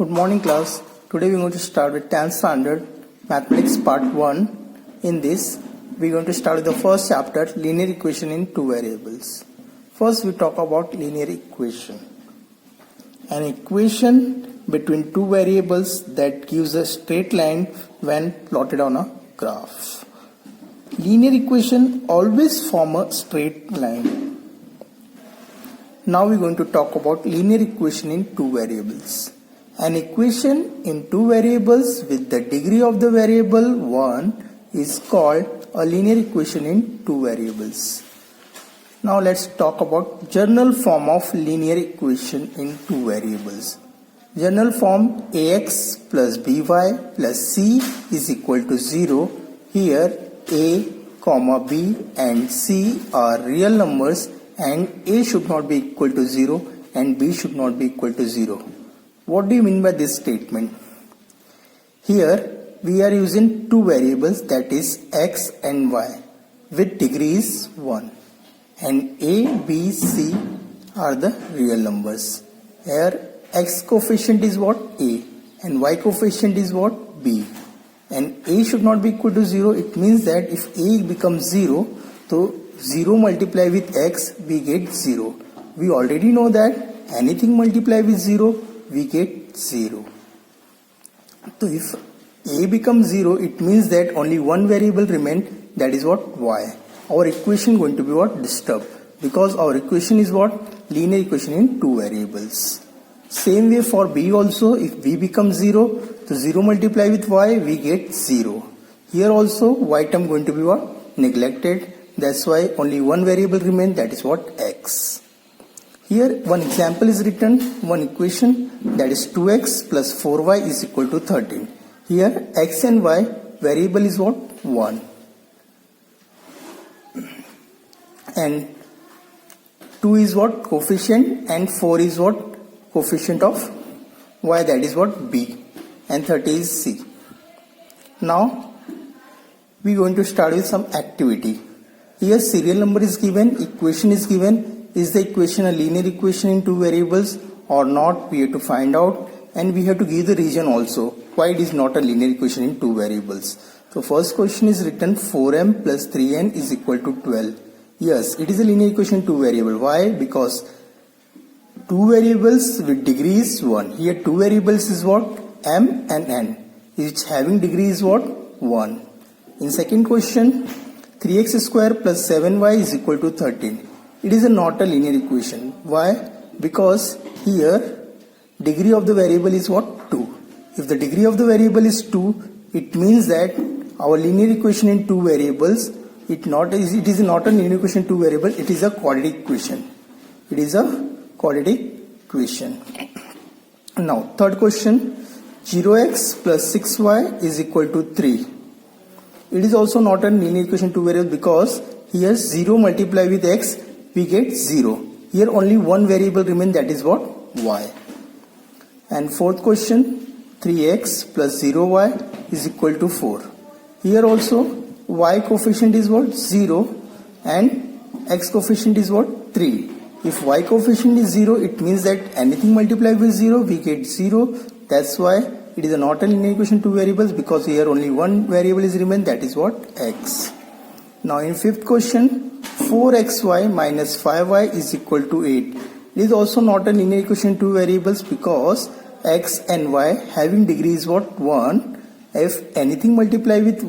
Good morning class. Today we are going to start with 10th standard mathematics part 1. In this we are going to start with the first chapter, linear equation in two variables. First we talk about linear equation. An equation between two variables that gives a straight line when plotted on a graph. Linear equation always form a straight line. Now we are going to talk about linear equation in two variables. An equation in two variables with the degree of the variable 1 is called a linear equation in two variables. Now let's talk about general form of linear equation in two variables. General form ax plus by plus c is equal to 0. Here a, b and c are real numbers and a should not be equal to 0 and b should not be equal to 0. What do you mean by this statement? Here we are using two variables, that is x and y, with degrees 1, and a, b, c are the real numbers. Here x coefficient is what? A, and y coefficient is what? B, and a should not be equal to 0. It means that if a becomes 0, so 0 multiplied with x we get 0. We already know that anything multiplied with 0 we get 0. So if a becomes 0, it means that only one variable remains, that is what? Y. Our equation going to be what? Disturbed, because our equation is what? Linear equation in two variables. Same way for b also, if b becomes 0, so 0 multiplied with y we get 0. Here also y term going to be what? Neglected. That's why only one variable remains, that is what? X. Here one example is written, one equation, that is 2x plus 4y is equal to 13. Here x and y variable is what? 1. And 2 is what? Coefficient, and 4 is what? Coefficient of y, that is what? B, and 30 is c. Now we are going to start with some activity. Here serial number is given, equation is given. Is the equation a linear equation in two variables or not? We have to find out, and we have to give the reason also why it is not a linear equation in two variables. So first question is written, 4m plus 3n is equal to 12. Yes, it is a linear equation in two variables. Why? Because two variables with degree is 1. Here two variables is what? M and n. Each having degree is what? 1. In second question, 3x square plus 7y is equal to 13. It is not a linear equation. Why? Because here degree of the variable is what? 2. If the degree of the variable is 2, it means that our linear equation in two variables, it is not a linear equation in two variables, it is a quadratic equation. It is a quadratic equation. Now third question, 0x plus 6y is equal to 3. It is also not a linear equation in two variables, because here 0 multiplied with x we get 0. Here only one variable remains, that is what? Y. And fourth question, 3x plus 0y is equal to 4. Here also y coefficient is what? 0, and x coefficient is what? 3. If y coefficient is 0, it means that anything multiplied with 0 we get 0. That's why it is not a linear equation in two variables, because here only one variable is remain, that is what? X. Now in fifth question, 4xy minus 5y is equal to 8. It is also not a linear equation in two variables, because x and y having degree is what? 1. If anything multiply with,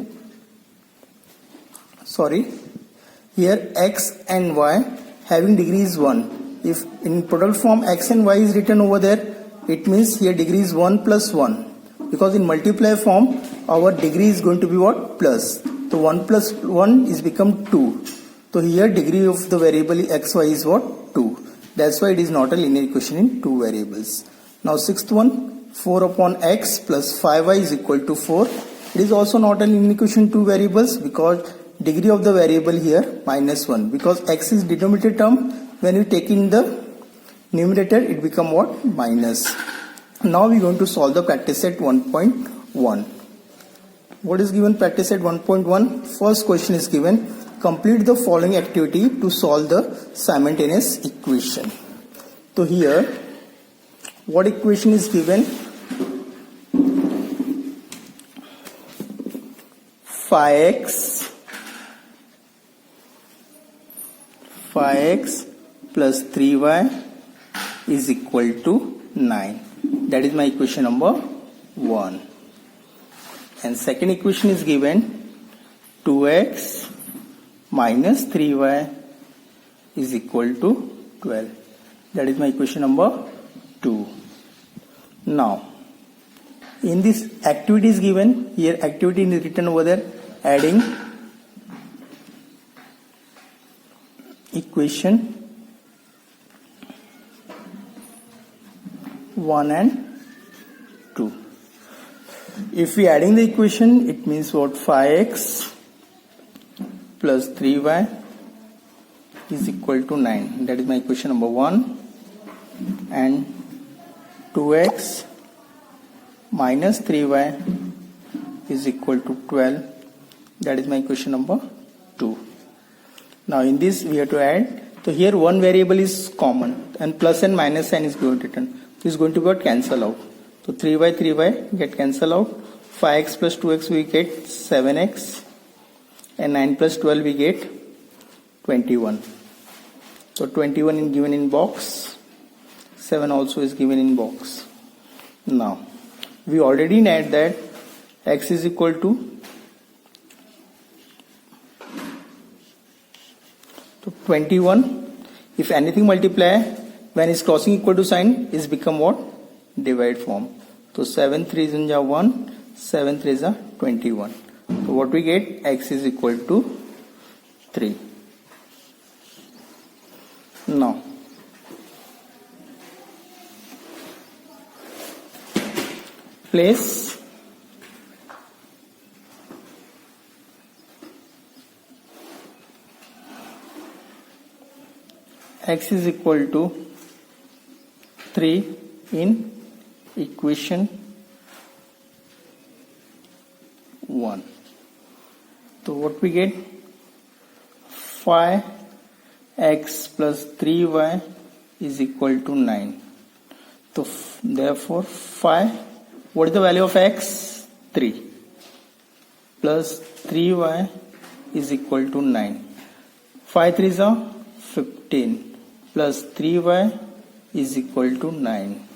here x and y having degree is 1. If in product form x and y is written over there, it means here degree is 1 plus 1. Because in multiply form our degree is going to be what? Plus. So 1 plus 1 is become 2. So here degree of the variable xy is what? 2. That's why it is not a linear equation in two variables. Now sixth one, 4 upon x plus 5y is equal to 4. It is also not a linear equation in two variables, because degree of the variable here minus 1. Because x is denominator term, when you take in the numerator it become what? Minus. Now we are going to solve the practice set 1.1. What is given practice set 1.1? First question is given, complete the following activity to solve the simultaneous equation. So here what equation is given? 5x plus 3y is equal to 9. That is my equation number 1. And second equation is given 2x minus 3y is equal to 12. That is my equation number 2. Now, in this activity is given, here activity is written over there, adding equation 1 and 2. If we adding the equation, it means what? 5x plus 3y is equal to 9. That is my equation number 1. And 2x minus 3y is equal to 12. That is my equation number 2. Now in this we have to add. So here one variable is common and plus and minus sign is going to return. So it's going to get cancel out. So 3y get cancel out. 5x plus 2x we get 7x. And 9 plus 12 we get 21. So 21 is given in box. 7 also is given in box. Now we already know that x is equal to 21. If anything multiply, when it's crossing equal to sign, is become what? Divide form. So 7 3s in 1, 7 3s are 21. So what we get? X is equal to 3. Now place x is equal to 3 in equation 1. So what we get? 5x plus 3y is equal to 9. So therefore 5, what is the value of x? 3 plus 3y is equal to 9. 5 3s are 15 plus 3y is equal to 9.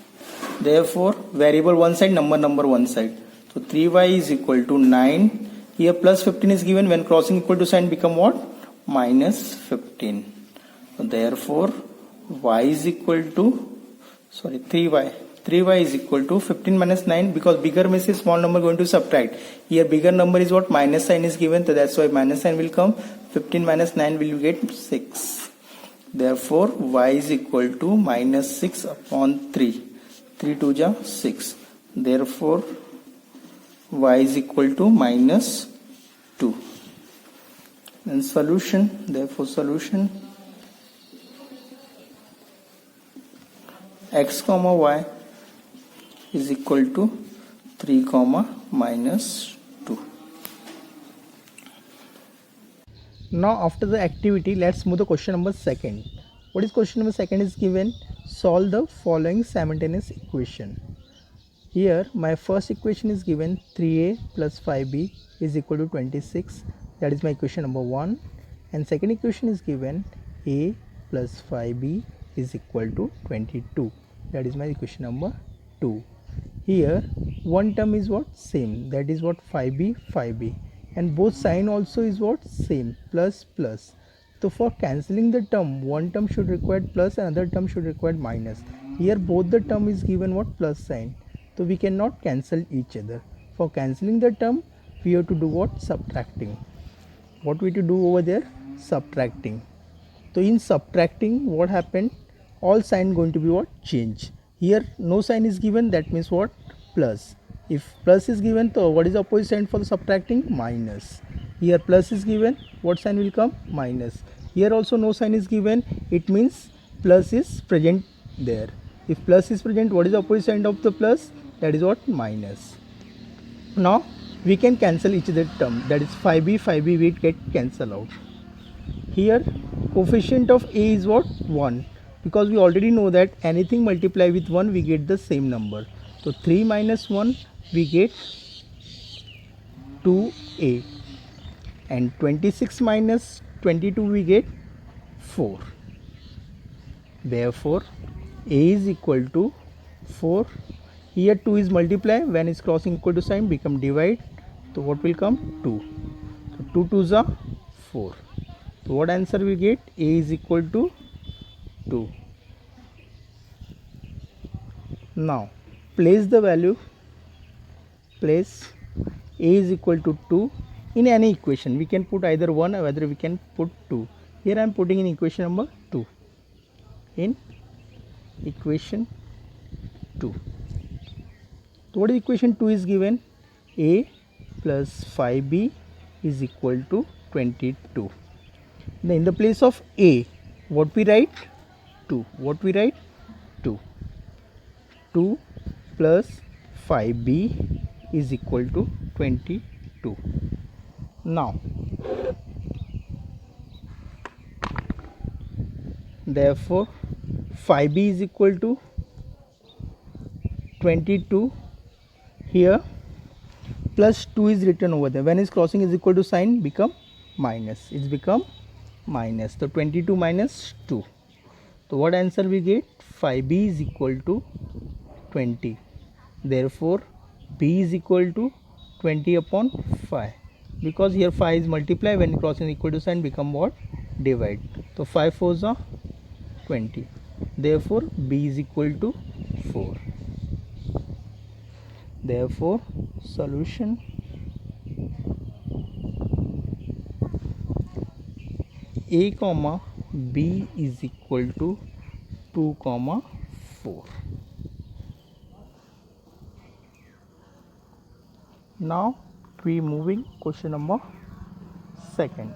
Therefore variable one side, number one side. So 3y is equal to 9. Here plus 15 is given. When crossing equal to sign become what? Minus 15. So therefore y is equal to 3y. 3y is equal to 15 minus 9, because bigger means small number going to subtract. Here bigger number is what? Minus sign is given. So that's why minus sign will come. 15 minus 9 will get 6. Therefore y is equal to minus 6 upon 3. 3 2 ja 6. Therefore y is equal to minus 2. Then solution. Therefore solution x comma y is equal to 3 comma minus 2. Now after the activity, let's move to question number 2. What is question number 2 is given? Solve the following simultaneous equation. Here my first equation is given, 3a plus 5b is equal to 26. That is my equation number 1. And second equation is given, a plus 5b is equal to 22. That is my equation number 2. Here one term is what? Same. That is what? 5b. And both sign also is what? Same. Plus plus. So for cancelling the term, one term should require plus, another term should require minus. Here both the term is given what? Plus sign. So we cannot cancel each other. For cancelling the term, we have to do what? Subtracting. What we have to do over there? Subtracting. So in subtracting, what happened? All sign going to be what? Change. Here no sign is given. That means what? Plus. If plus is given, so what is the opposite sign for the subtracting? Minus. Here plus is given. What sign will come? Minus. Here also no sign is given. It means plus is present there. If plus is present, what is the opposite sign of the plus? That is what? Minus. Now we can cancel each other term. That is 5b will get cancelled out. Here coefficient of a is what? 1. Because we already know that anything multiply with 1 we get the same number. So 3 minus 1 we get 2a. and 26 minus 22 we get 4. Therefore A is equal to 4. Here 2 is multiply, when is crossing equal to sign become divide, so what will come 2. So 2 2s are 4. So what answer we get? A is equal to 2. Now place the value, place A is equal to 2 in any equation. We can put either 1 or whether we can put 2. Here I am putting in equation number 2. In equation 2. So what is equation 2 is given? A plus 5B is equal to 22. Now in the place of A, what we write? 2. What we write? 2. 2 plus 5B is equal to 22. Now therefore 5B is equal to 22. Here plus 2 is written over there. When is crossing is equal to sign become minus. It's become minus. So 22 minus 2. So what answer we get? 5B is equal to 20. Therefore B is equal to 20 upon 5. Because here 5 is multiply, when crossing equal to sign become what? Divide. So 5 4s are 20. Therefore B is equal to 4. Therefore solution A comma B is equal to 2 comma 4. Now we moving question number 2nd.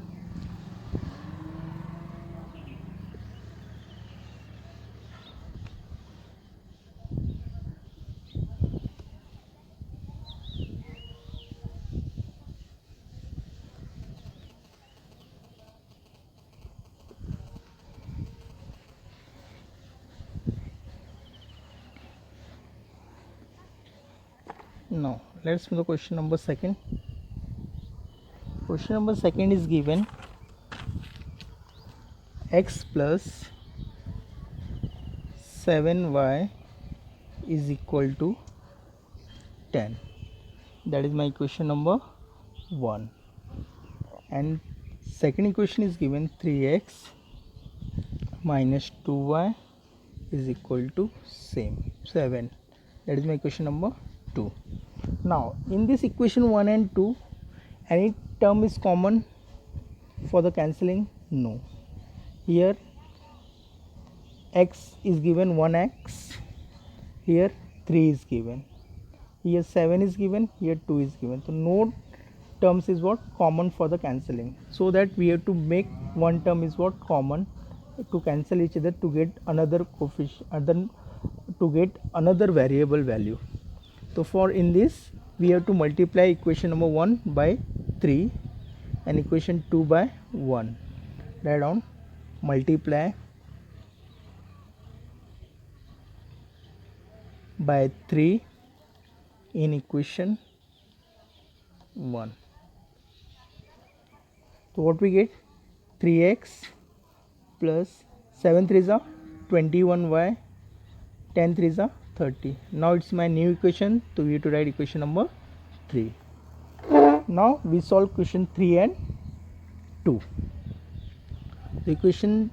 Now let's move to question number 2nd. Question number 2nd is given x plus 7y is equal to 10. That is my equation number 1. And second equation is given 3x minus 2y is equal to same 7. That is my equation number 2. Now in this equation 1 and 2, any term is common for the cancelling? No. Here x is given 1x, here 3 is given, here 7 is given, here 2 is given. So no terms is what? Common for the cancelling. So that we have to make one term is what? Common to cancel each other to get another coefficient, to get another variable value. So for in this we have to multiply equation number 1 by 3 and equation 2 by 1. Write down multiply by 3 in equation 1. So what we get? 3x plus 7 3s are 21y, 10 3s are 30. Now it's my new equation, so we have to write equation number 3. Now we solve question 3 and 2. The equation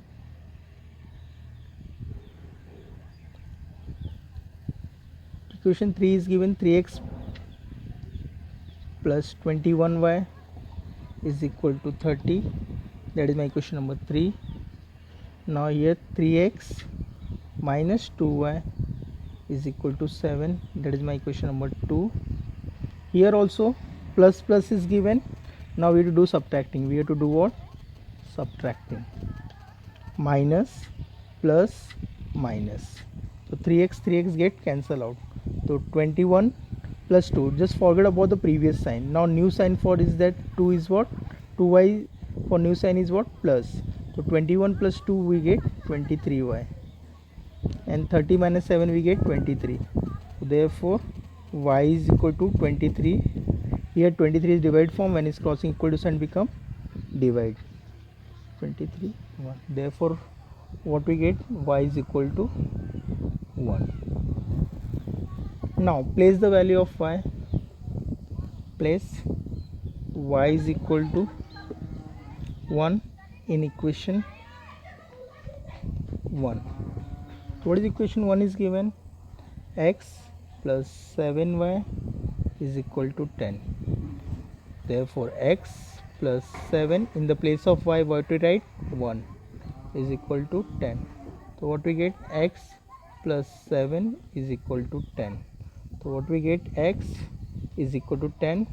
equation 3 is given 3x plus 21y is equal to 30. That is my equation number 3. Now here 3x minus 2y is equal to 7. That is my equation number 2. Here also plus plus is given. Now we have to do subtracting. We have to do what? Subtracting. Minus plus minus. So 3x get cancel out. So 21 plus 2. Just forget about the previous sign. Now new sign for is that 2 is what? 2y for new sign is what? Plus. So 21 plus 2 we get 23y. And 30 minus 7 we get 23. So therefore y is equal to 23. Here 23 is divided form, when is crossing equal to sign become divide 23 1. Therefore what we get, y is equal to 1. Now place the value of y. Place y is equal to 1 in equation 1. What is equation 1 is given? X plus 7y is equal to 10. Therefore x plus 7, in the place of y what we write, 1 is equal to 10. So what we get, x plus 7 is equal to 10. So what we get, x is equal to 10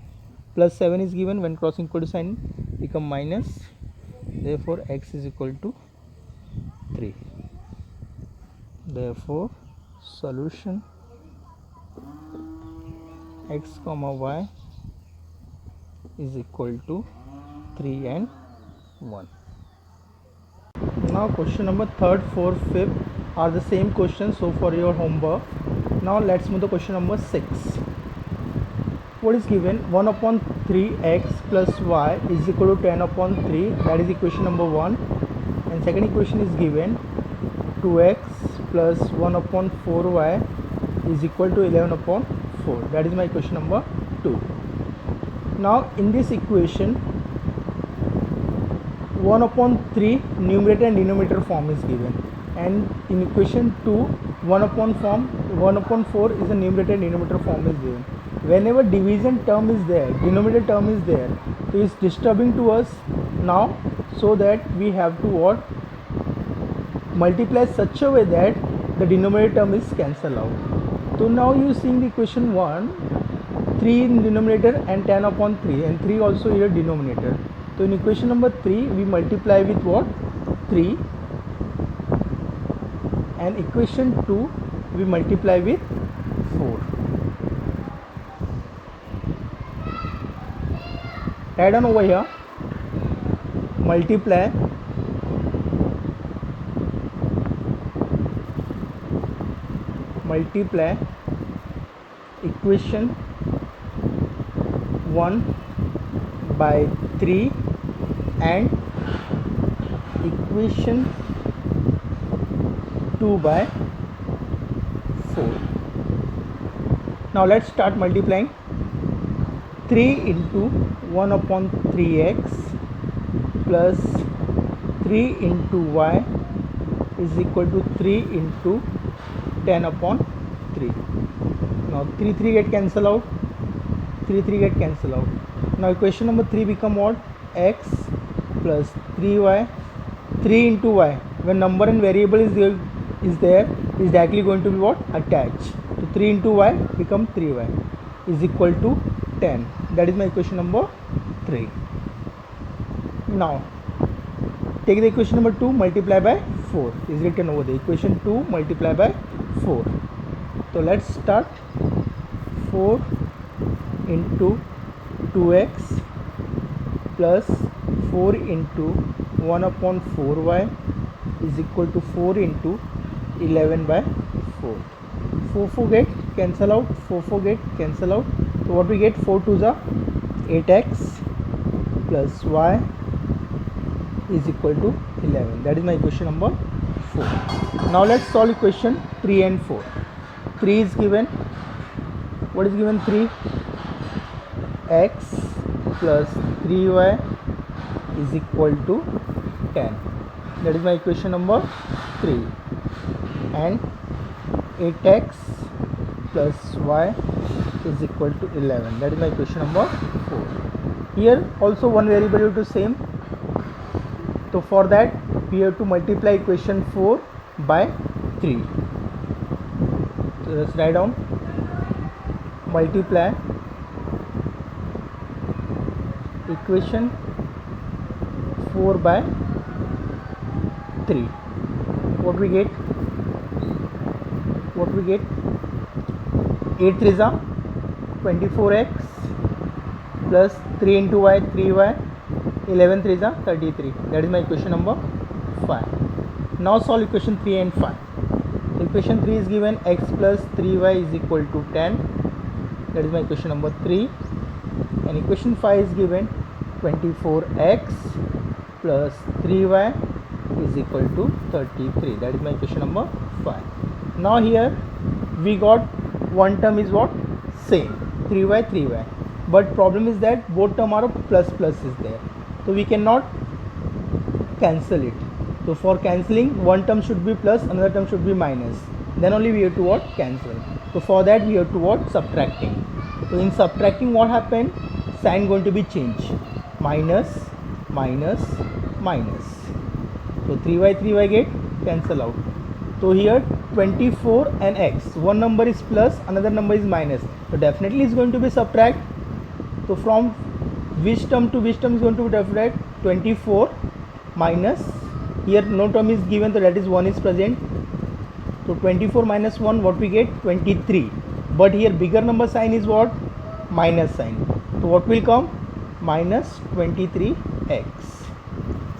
plus 7 is given, when crossing equal to sign become minus. Therefore x is equal to 3. Therefore solution x comma y is equal to 3 and 1. Now question number 3rd, 4th, 5th are the same questions, so for your homework. Now let's move to question number 6. What is given? 1 upon 3x plus y is equal to 10 upon 3, that is equation number 1. And second equation is given, 2x plus 1 upon 4y is equal to 11 upon 4, that is my equation number 2. Now in this equation 1 upon 3 numerator and denominator form is given, and in equation 2 1 upon 4 is a numerator and denominator form is given. Whenever division term is there, denominator term is there, so it is disturbing to us now, so that we have to what, multiply such a way that the denominator term is cancelled out. So now you seeing the equation 1, 3 in denominator and 10 upon 3, and 3 also here denominator. So in equation number 3 we multiply with what, 3, and equation 2 we multiply with 4. Write down over here, multiply equation 1 by 3 and equation 2 by 4. Now let's start multiplying. 3 into 1 upon 3x plus 3 into y is equal to 3 into 10 upon 3. Now 3 get cancel out, 3 get cancel out. Now equation number 3 become what, x plus 3y, 3 into y, when number and variable is there is directly going to be what, attached. So 3 into y become 3y is equal to 10. That is my equation number 3. Now take the equation number 2, multiply by 4 is written over there. Equation 2 multiply by 4. So let's start. 4 into 2x plus 4 into 1 upon 4y is equal to 4 into 11 by 4. 4 get cancel out, 4 get cancel out. So what we get, 4 to the 8x plus y is equal to 11. That is my equation number 4. Now let's solve equation 3 and 4. 3 is given. What is given? 3 x plus 3y is equal to 10. That is my equation number 3. And 8x plus y is equal to 11. That is my equation number 4. Here also one variable is to same. So for that we have to multiply equation 4 by 3. So let's write down, multiply equation 4 by 3. What we get? 8 3s are 24x plus 3 into y 3y, 11 3s are 33. That is my equation number 5. Now solve equation 3 and 5. Equation 3 is given, x plus 3y is equal to 10. That is my equation number 3. And equation 5 is given, 24x plus 3y is equal to 33. That is my equation number 5. Now here we got one term is what? Same, 3y, but problem is that both term are plus is there, so we cannot cancel it. So for cancelling, one term should be plus, another term should be minus, then only we have to what? Cancel. So for that we have to what? Subtracting. So in subtracting, what happened? Sign going to be changed, minus. So 3y get cancel out. So here 24 and x, one number is plus, another number is minus, so definitely is going to be subtract. So from which term to which term is going to be subtract? 24 minus, here no term is given, so that is 1 is present. So 24 minus 1, what we get? 23. But here bigger number sign is what? Minus sign. So what will come? Minus 23x.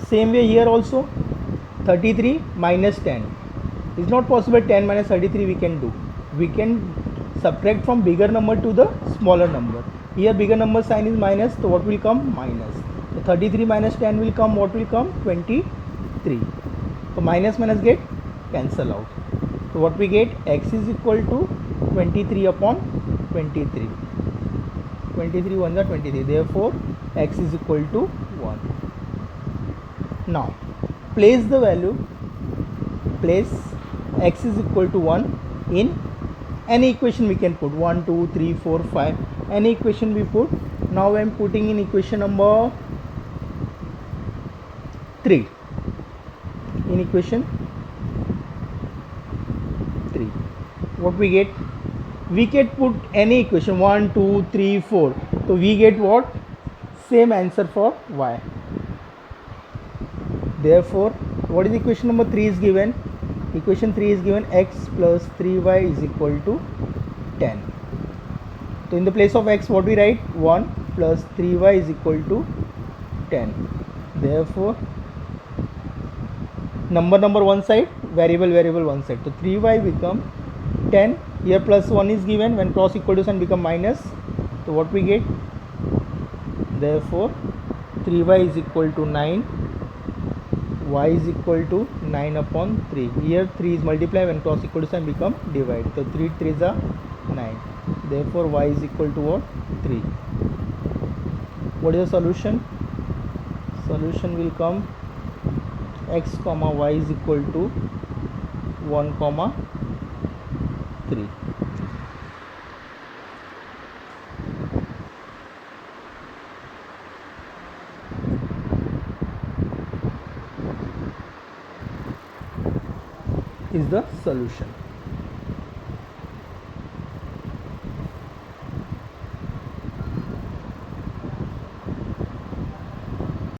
Same way here also, 33 minus 10. It's not possible 10 minus 33 we can do. We can subtract from bigger number to the smaller number. Here bigger number sign is minus, so what will come? Minus. So 33 minus 10 will come, what will come? 23. So minus get cancel out. So what we get? X is equal to 23 upon 23. 23 1s are 23. Therefore x is equal to 1. Now place the value, place x is equal to 1 in any equation we can put, 1 2 3 4 5, any equation we put. Now I am putting in equation number 3. In equation 3, what we get? We can put any equation 1 2 3 4, so we get what? Same answer for y. Therefore what is equation number 3 is given? Equation 3 is given x plus 3y is equal to 10. So in the place of x, what we write? 1 plus 3y is equal to 10. Therefore number one side, variable one side, so 3y become 10. Here plus 1 is given, when cross equal to sign become minus, so what we get? Therefore 3y is equal to 9, y is equal to 9 upon 3. Here 3 is multiply, when cross equal to sign become divide, so 3 3s are 9. Therefore y is equal to what? 3. What is the solution? Solution will come x comma y is equal to 1 comma 3. Is the solution.